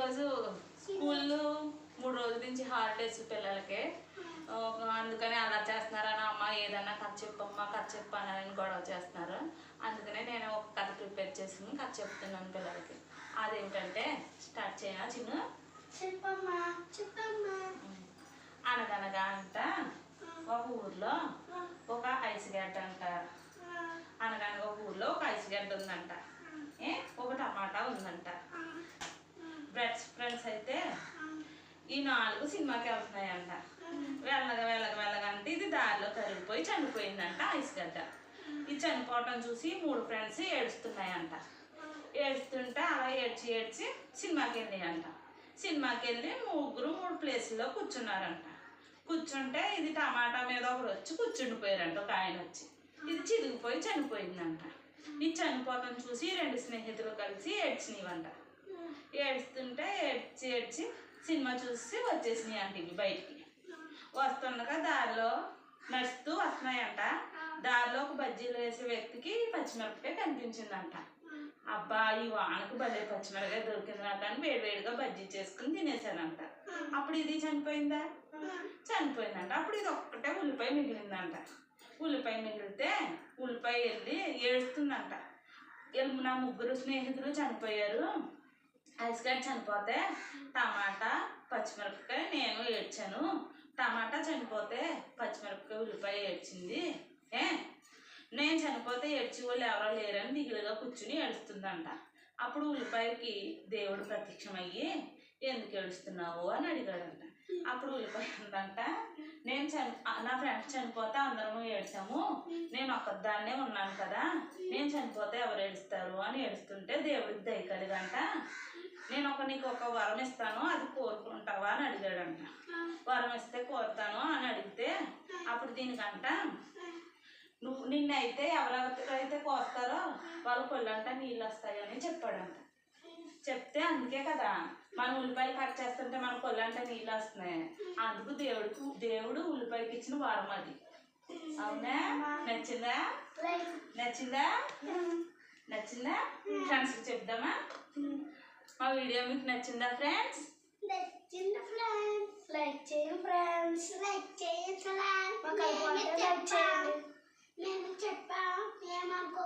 ఈరోజు స్కూళ్ళు 3 రోజుల నుంచి హాలిడేస్ పిల్లలకి. అందుకని అలా చేస్తున్నారని అమ్మ ఏదన్నా కథ చెప్పమ్మా కథ చెప్పానని గొడవ చేస్తున్నారు. అందుకనే నేను ఒక కథ ప్రిపేర్ చేసుకుని కథ చెప్తున్నాను పిల్లలకి. అదేంటంటే స్టార్ట్ చేయనా చిన్ను? చెప్పమ్మా చెప్పమ్మా. అనగనగా అంట ఒక ఊర్లో ఒక ఐస్ గడ్డ అంట. అనగనగా ఒక ఊర్లో ఒక ఐస్ గడ్డ ఉందంట. ఒక టమాటా ఉందంట. ఫ్రెండ్స్ అయితే ఈ 4 సినిమాకి వెళ్తున్నాయంట. వెళ్ళగా అంటే ఇది దారిలో కరిగిపోయి చనిపోయిందంట ఐస్ గడ్డ. ఇది చనిపోవటం చూసి 3 ఫ్రెండ్స్ ఏడుస్తున్నాయంట. ఏడుస్తుంటే అలా ఏడ్చి సినిమాకి వెళ్ళాయంట. సినిమాకి వెళ్ళి 3 ప్లేసుల్లో కూర్చున్నారంట. కూర్చుంటే ఇది టమాటా మీద ఒకరు వచ్చి కూర్చుండిపోయారంట. ఒక ఆయన వచ్చి ఇది చిరిగిపోయి చనిపోయిందంట. ఇది చనిపోవటం చూసి 2 స్నేహితులు కలిసి ఏడ్చినవంట. ఏడుస్తుంటే ఏడ్చి సినిమా చూసి వచ్చేసినాయి అంట. ఇవి బయటికి వస్తుండగా దారిలో నడుస్తూ వస్తున్నాయంట. దారిలో ఒక బజ్జీలు వేసే వ్యక్తికి పచ్చిమిరపకాయ కనిపించిందంట. అబ్బా ఈ వానకు భలే పచ్చిమిరపకాయ దొరికిందట అని వేడివేడిగా బజ్జీ చేసుకుని తినేసానంట. అప్పుడు ఇది చనిపోయిందంట. అప్పుడు ఇది ఒక్కటే ఉల్లిపాయ మిగిలిందంట. ఉల్లిపాయ మిగిలితే ఉల్లిపాయ వెళ్ళి ఏడుస్తుందంట. నా 3 స్నేహితులు చనిపోయారు. ఐస్ గడ్డ చనిపోతే టమాటా పచ్చిమిరపకాయ నేను ఏడ్చాను. టమాటా చనిపోతే పచ్చిమిరపకాయ ఉల్లిపాయ ఏడ్చింది. నేను చనిపోతే ఏడ్చి వాళ్ళు ఎవరో లేరని దిగులుగా కూర్చుని ఏడుస్తుందంట. అప్పుడు ఉల్లిపాయకి దేవుడు ప్రత్యక్షమయ్యి ఎందుకు ఏడుస్తున్నావు అని అడిగాడంట. అప్పుడు ఉల్లిపాయ ఉందంట, నా ఫ్రెండ్స్ చనిపోతే అందరము ఏడ్చాము, నేను ఒక్కదాన్నే ఉన్నాను కదా, నేను చనిపోతే ఎవరు ఏడుస్తారు అని ఏడుస్తుంటే దేవుడికి దయ కలిగంట. నేను నీకు ఒక వరం ఇస్తాను, అది కోరుకుంటావా అని అడిగాడంట. వరం ఇస్తే కోరుతాను అని అడిగితే అప్పుడు దీనికంట నిన్నైతే ఎవరెవరైతే కోస్తారో వాళ్ళ కొల్లంట నీళ్ళు వస్తాయని చెప్పాడంట. చెప్తే అందుకే కదా మనం ఉల్లిపాయలు కట్ చేస్తుంటే మన కొల్లంట నీళ్ళు వస్తున్నాయి. అందుకు దేవుడు ఉల్లిపాయకి ఇచ్చిన వరం అది. అవునా? నచ్చిందా? ఫ్రెండ్స్కి చెప్దామా? మా వీడియో మీకు నచ్చిందా ఫ్రెండ్స్? నచ్చింది ఫ్రెండ్స్. లైక్ చేయండి ఫ్రెండ్స్. నేను చెప్పా ఏమనుకో.